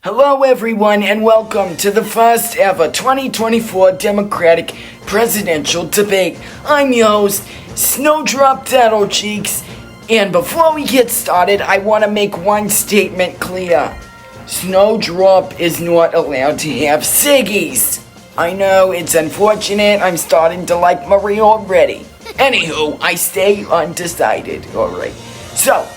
Hello everyone and welcome to the first ever 2024 Democratic presidential debate. I'm your host, Snowdrop Tattle Cheeks, and before we get started, I want to make one statement clear. Snowdrop is not allowed to have ciggies. I know, it's unfortunate, I'm starting to like Marie already. Anywho, I stay undecided, alright. So,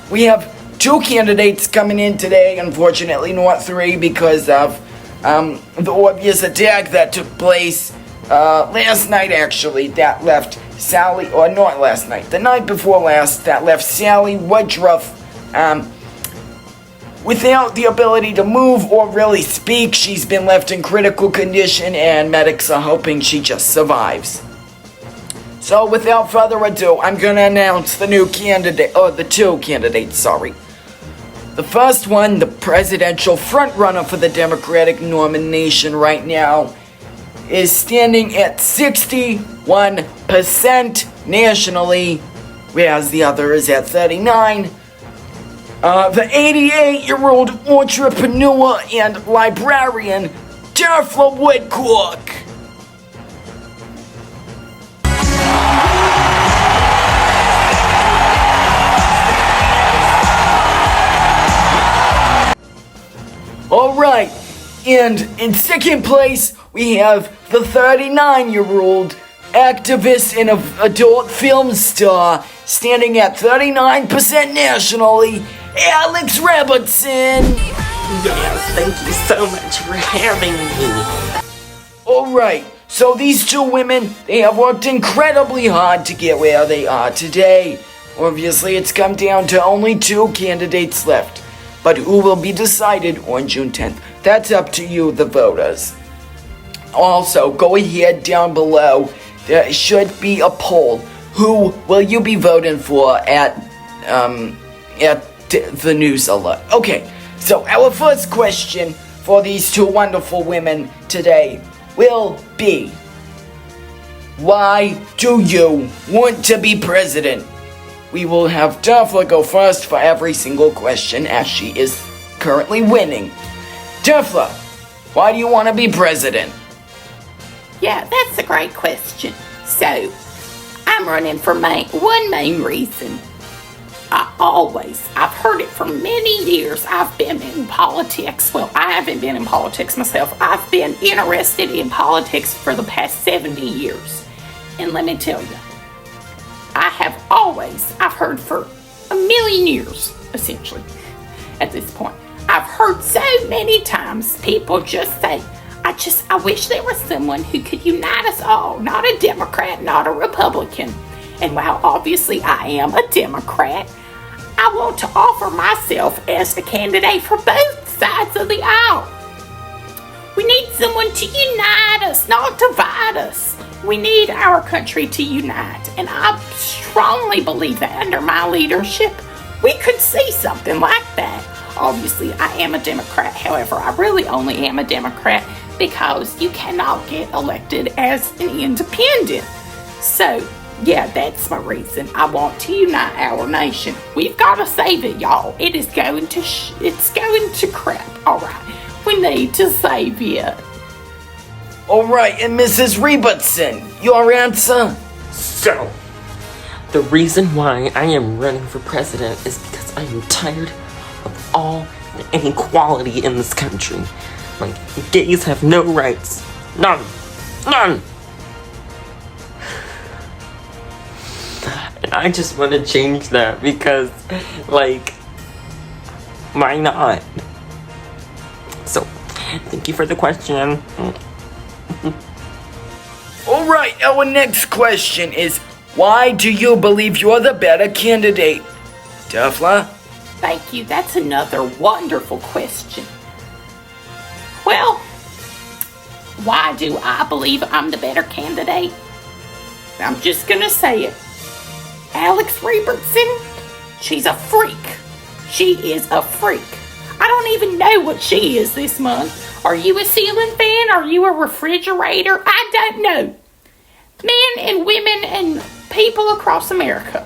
we have two candidates coming in today, unfortunately not three because of the obvious attack that took place last night actually, that left Sally, or not last night, the night before last, that left Sally Woodruff without the ability to move or really speak. She's been left in critical condition and medics are hoping she just survives. So without further ado, I'm gonna announce the new candidate, or the two candidates, sorry. The first one, the presidential frontrunner for the Democratic nomination right now, is standing at 61% nationally, whereas the other is at 39%. The 88-year-old entrepreneur and librarian, Darfla Woodcock. Alright, and in second place, we have the 39-year-old activist and adult film star, standing at 39% nationally, Alex Robertson. Yes, thank you so much for having me. Alright, so these two women, they have worked incredibly hard to get where they are today. Obviously, it's come down to only two candidates left. But who will be decided on June 10th? That's up to you, the voters. Also, go ahead down below. There should be a poll. Who will you be voting for at the news alert? Okay, so our first question for these two wonderful women today will be, why do you want to be president? We will have Darfla go first for every single question, as she is currently winning. Darfla, why do you want to be president? Yeah, that's a great question. So, I'm running for one main reason. I've heard it for many years. I've been in politics. Well, I haven't been in politics myself. I've been interested in politics for the past 70 years. And let me tell you, I've heard for a million years, essentially, at this point. I've heard so many times people just say, I wish there was someone who could unite us all, not a Democrat, not a Republican. And while obviously I am a Democrat, I want to offer myself as a candidate for both sides of the aisle. We need someone to unite us, not divide us. We need our country to unite, and I strongly believe that under my leadership, we could see something like that. Obviously, I am a Democrat. However, I really only am a Democrat because you cannot get elected as an independent. So, yeah, that's my reason. I want to unite our nation. We've got to save it, y'all. It is going to it's going to crap. All right, we need to save it. Alright, and Mrs. Robertson, your answer? So, the reason why I am running for president is because I am tired of all the inequality in this country. Like, gays have no rights. None. None. And I just want to change that because, like, why not? So, thank you for the question. Alright, our next question is, why do you believe you're the better candidate? Darfla? Thank you. That's another wonderful question. Well, why do I believe I'm the better candidate? I'm just gonna say it. Alex Robertson, she's a freak. She is a freak. I don't even know what she is this month. Are you a ceiling fan? Are you a refrigerator? I don't know. Men and women and people across America,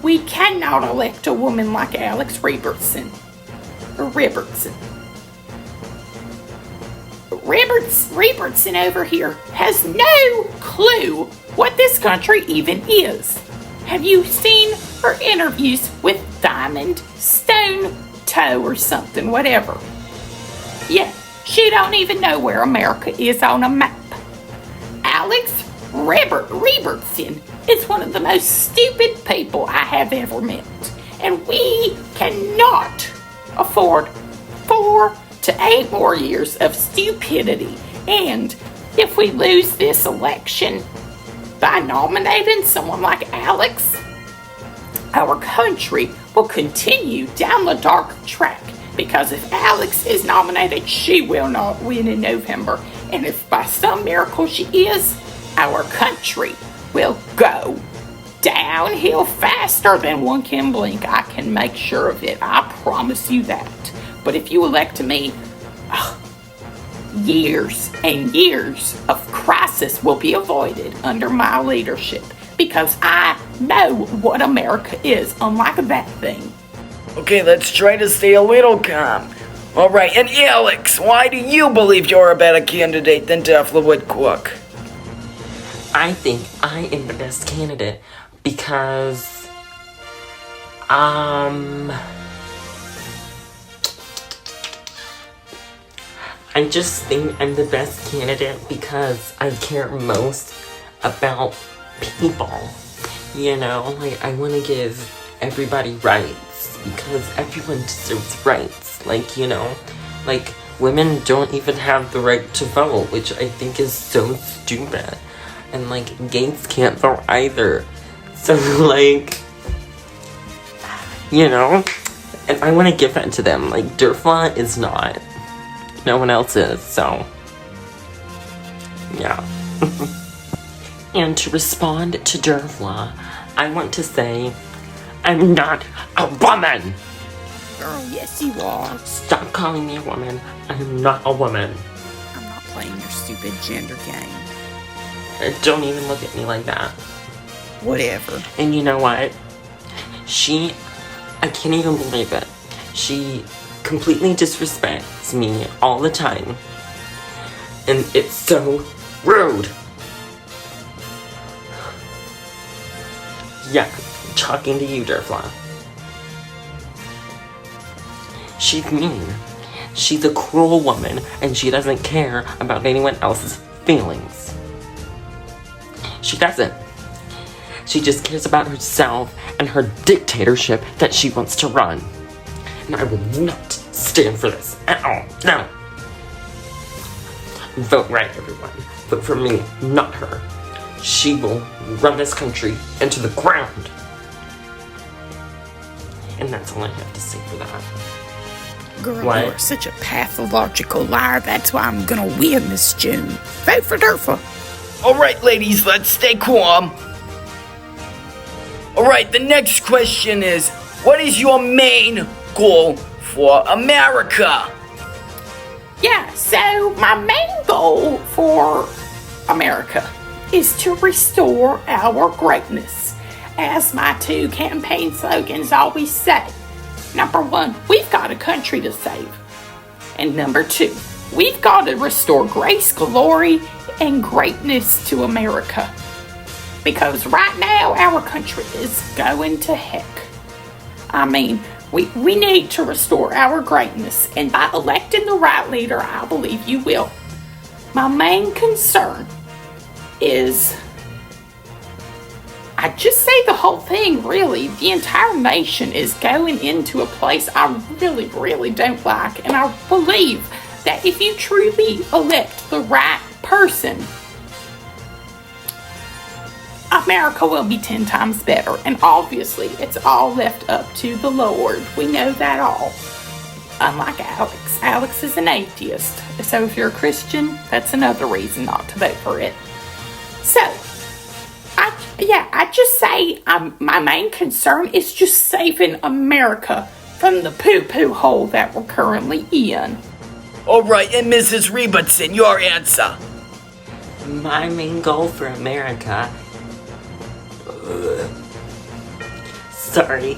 we cannot elect a woman like Alex Robertson. Robertson. Robertson over here has no clue what this country even is. Have you seen her interviews with Diamond Stone Toe or something, whatever? Yeah, she don't even know where America is on a map. Alex Robertson is one of the most stupid people I have ever met. And we cannot afford 4 to 8 more years of stupidity. And if we lose this election by nominating someone like Alex, our country will continue down the dark track. Because if Alex is nominated, she will not win in November. And if by some miracle she is, our country will go downhill faster than one can blink. I can make sure of it. I promise you that. But if you elect me, years and years of crisis will be avoided under my leadership. Because I know what America is, unlike that thing. Okay, let's try to stay a little calm. Alright, and Alex, why do you believe you're a better candidate than Daphne Woodcock? I think I am the best candidate because, I just think I'm the best candidate because I care most about people. You know, like, I want to give everybody rights because everyone deserves rights. Like, you know, like, women don't even have the right to vote, which I think is so stupid. And, like, gays can't vote either. So, like, you know, and I want to give that to them. Like, Derfla is not. No one else is, so, yeah. And to respond to Derfla, I want to say, I'm not a woman! Girl, yes you are. Stop calling me a woman. I'm not a woman. I'm not playing your stupid gender game. Don't even look at me like that. Whatever. And you know what? I can't even believe it. She completely disrespects me all the time. And it's so rude. Yeah, talking to you, Derfla. She's mean. She's a cruel woman, and she doesn't care about anyone else's feelings. She doesn't. She just cares about herself and her dictatorship that she wants to run. And I will not stand for this at all. No. Vote right, everyone. Vote for me, not her. She will run this country into the ground. And that's all I have to say for that. Girl, What? you are such a pathological liar. That's why I'm gonna win this June. Vote for Derfla. Alright, ladies, let's stay calm. Alright, the next question is, what is your main goal for America? Yeah, so my main goal for America is to restore our greatness. As my 2 campaign slogans always say. Number 1, we've got a country to save. And number 2, we've got to restore grace, glory, and greatness to America. Because right now, our country is going to heck. I mean, we need to restore our greatness. And by electing the right leader, I believe you will. My main concern is, I just say the whole thing, really. The entire nation is going into a place I really, really don't like. And I believe that if you truly elect the right person, America will be 10 times better. And obviously, it's all left up to the Lord. We know that all. Unlike Alex. Alex is an atheist. So if you're a Christian, that's another reason not to vote for it. So, I just say my main concern is just saving America from the poo-poo hole that we're currently in. Alright, and Mrs. Robertson, your answer. My main goal for America... Sorry.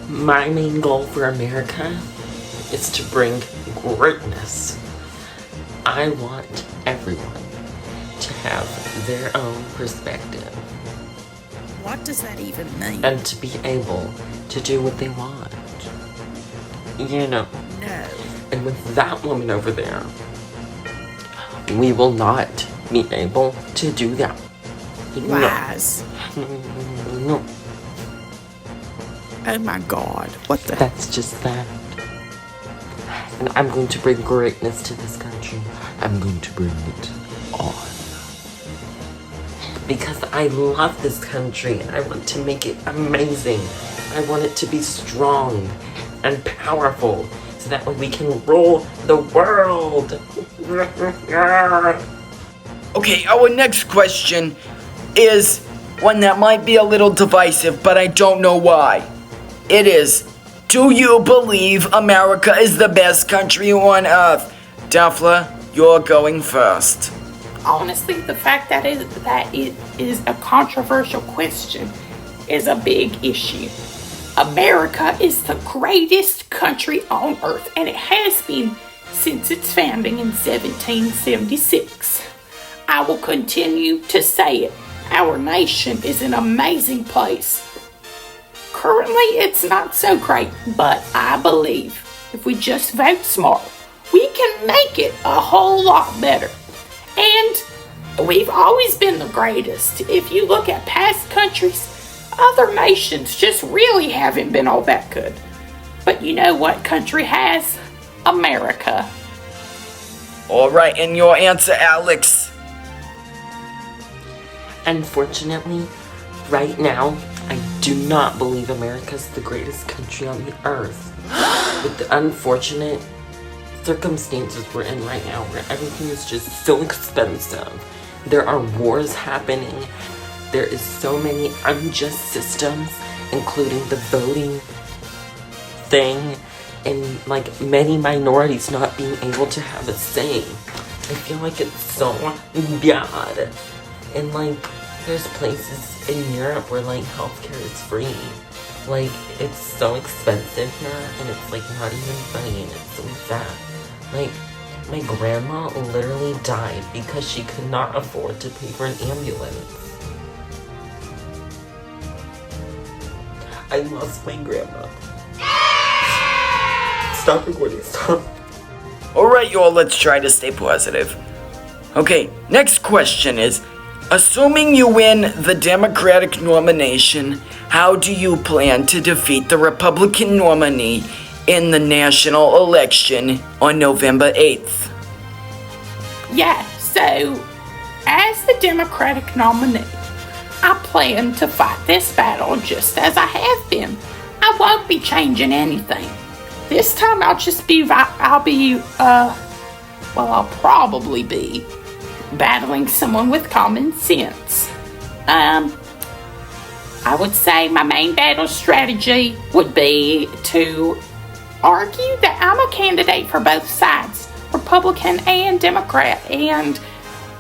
My main goal for America is to bring greatness. I want everyone to have their own perspective. What does that even mean? And to be able to do what they want. You know. No. And with that woman over there, we will not be able to do that. Lies. No. Oh my God. What the? That's just that. And I'm going to bring greatness to this country. I'm going to bring it on. Because I love this country and I want to make it amazing. I want it to be strong and powerful so that way we can rule the world. Okay, our next question is one that might be a little divisive, but I don't know why. It is, do you believe America is the best country on earth? Daphla, you're going first. Honestly, the fact that it is a controversial question is a big issue. America is the greatest country on earth, and it has been since its founding in 1776. I will continue to say it. Our nation is an amazing place. Currently, it's not so great, but I believe if we just vote smart, we can make it a whole lot better. And we've always been the greatest. If you look at past countries, other nations just really haven't been all that good. But you know what country has? America. Alright, and your answer, Alex? Unfortunately, right now, I do not believe America's the greatest country on the earth. With the unfortunate circumstances we're in right now, where everything is just so expensive. There are wars happening. There is so many unjust systems, including the voting thing, and like many minorities not being able to have a say. I feel like it's so bad. And like, there's places in Europe where like healthcare is free. Like, it's so expensive here, and it's like not even funny, and it's so sad. Like, my grandma literally died because she could not afford to pay for an ambulance. I lost my grandma. Stop recording, stop. Alright, y'all, let's try to stay positive. Okay, next question is, assuming you win the Democratic nomination, how do you plan to defeat the Republican nominee in the national election on November 8th? Yeah, so as the Democratic nominee, I plan to fight this battle just as I have been. I won't be changing anything. This time I'll probably be battling someone with common sense. I would say my main battle strategy would be to argue that I'm a candidate for both sides, Republican and Democrat, and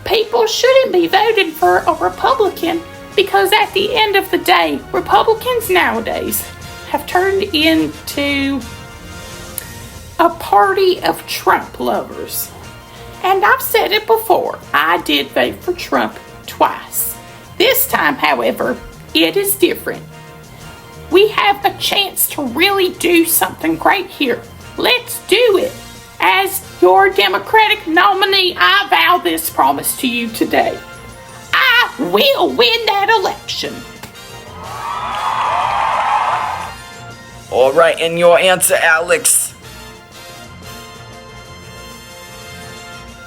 people shouldn't be voting for a Republican because at the end of the day, Republicans nowadays have turned into a party of Trump lovers. And I've said it before, I did vote for Trump twice. This time, however, it is different. We have a chance to really do something great here. Let's do it. As your Democratic nominee, I vow this promise to you today. I will win that election. Alright, and your answer, Alex?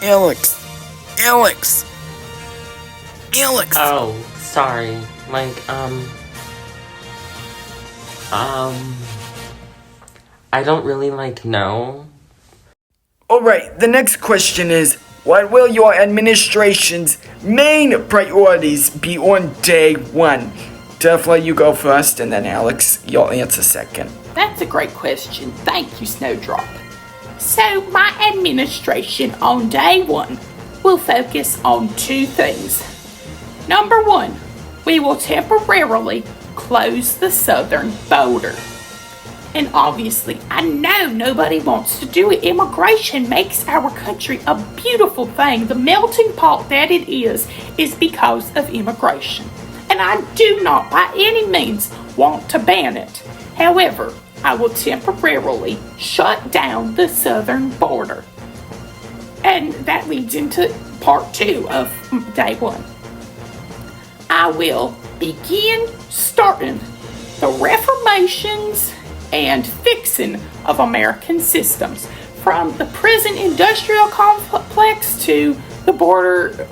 Alex. Oh, sorry. Like, I don't really, know. Alright, the next question is, what will your administration's main priorities be on day one? Daphla, you go first, and then Alex, you'll answer second. That's a great question. Thank you, Snowdrop. So, my administration on day one will focus on two things. Number one, we will temporarily close the southern border. And obviously, I know nobody wants to do it. Immigration makes our country a beautiful thing. The melting pot that it is because of immigration. And I do not by any means want to ban it. However, I will temporarily shut down the southern border. And that leads into part 2 of day 1. I will begin starting the reformations and fixing of American systems, from the prison industrial complex to the border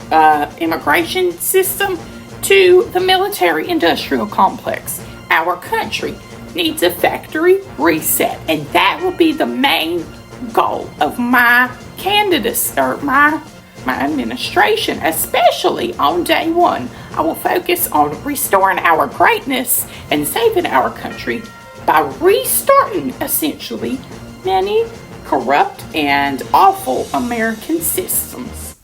immigration system to the military industrial complex. Our country needs a factory reset, and that will be the main goal of my candidacy or my administration, especially on day 1. I will focus on restoring our greatness and saving our country by restarting, essentially, many corrupt and awful American systems.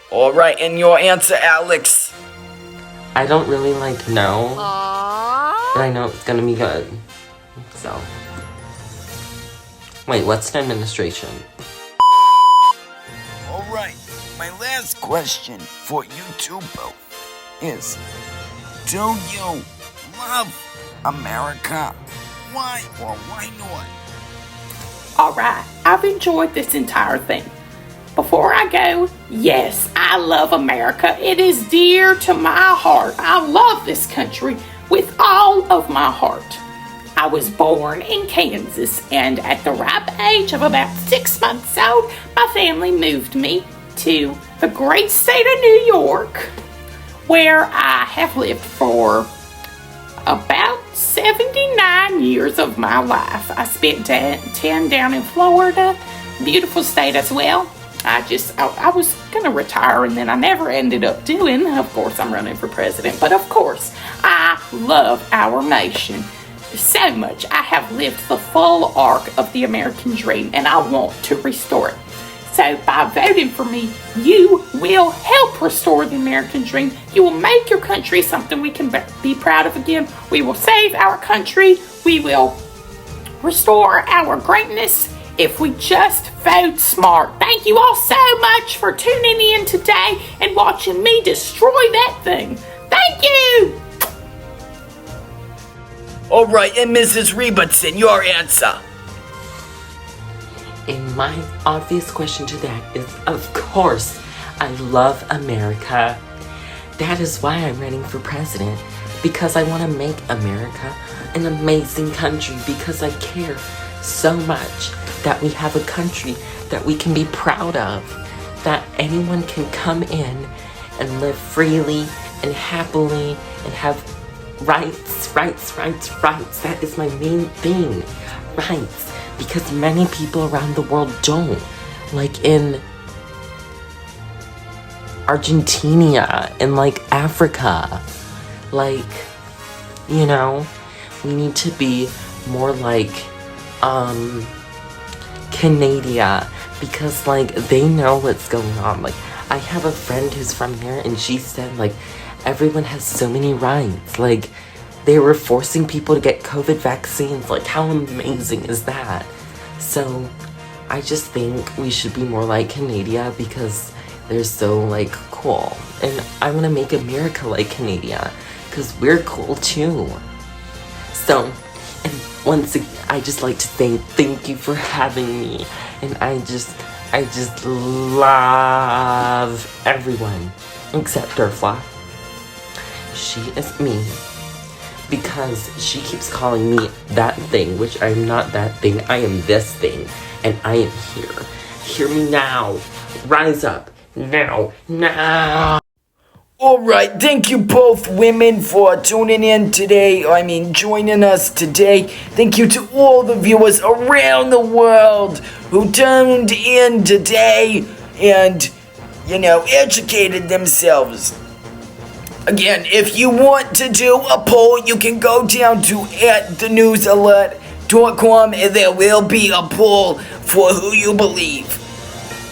All right, and your answer, Alex? I don't really know, but I know it's gonna be good. So, wait, what's an administration? All right, my last question for you two both is, do you love America? Why or why not? Alright, I've enjoyed this entire thing. Before I go, yes, I love America. It is dear to my heart. I love this country with all of my heart. I was born in Kansas, and at the ripe age of about 6 months old, my family moved me to the great state of New York, where I have lived for about 79 years of my life. I spent 10 down in Florida, beautiful state as well. I was going to retire, and then I never ended up doing. Of course, I'm running for president, but of course, I love our nation so much. I have lived the full arc of the American dream, and I want to restore it. So by voting for me, you will help restore the American dream. You will make your country something we can be proud of again. We will save our country. We will restore our greatness if we just vote smart. Thank you all so much for tuning in today and watching me destroy that thing. Thank you! All right, and Mrs. Robertson, your answer. And my obvious question to that is, of course, I love America. That is why I'm running for president, because I want to make America an amazing country, because I care so much that we have a country that we can be proud of, that anyone can come in and live freely and happily and have rights. That is my main thing, rights. Because many people around the world don't. Like in Argentina and Africa. We need to be more like Canada, because they know what's going on. I have a friend who's from here, and she said everyone has so many rights. They were forcing people to get COVID vaccines. How amazing is that? So, I just think we should be more like Canada, because they're so, cool. And I want to make America like Canada, because we're cool, too. So, and once again, I just like to thank you for having me. And I just love everyone, except Durfla. She is me. Because she keeps calling me that thing, which I'm not that thing. I am this thing, and I am here. Hear me now. Rise up. Now. All right, thank you both women for tuning in today. Joining us today. Thank you to all the viewers around the world who tuned in today and, educated themselves. Again, if you want to do a poll, you can go down to thenewsalert.com, and there will be a poll for who you believe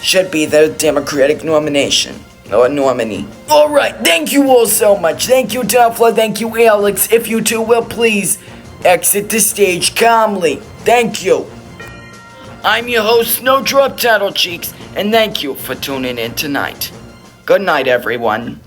should be the Democratic nomination or nominee. Alright, thank you all so much. Thank you, Duffler. Thank you, Alex. If you two will please exit the stage calmly. Thank you. I'm your host, Snowdrop Tattle Cheeks, and thank you for tuning in tonight. Good night, everyone.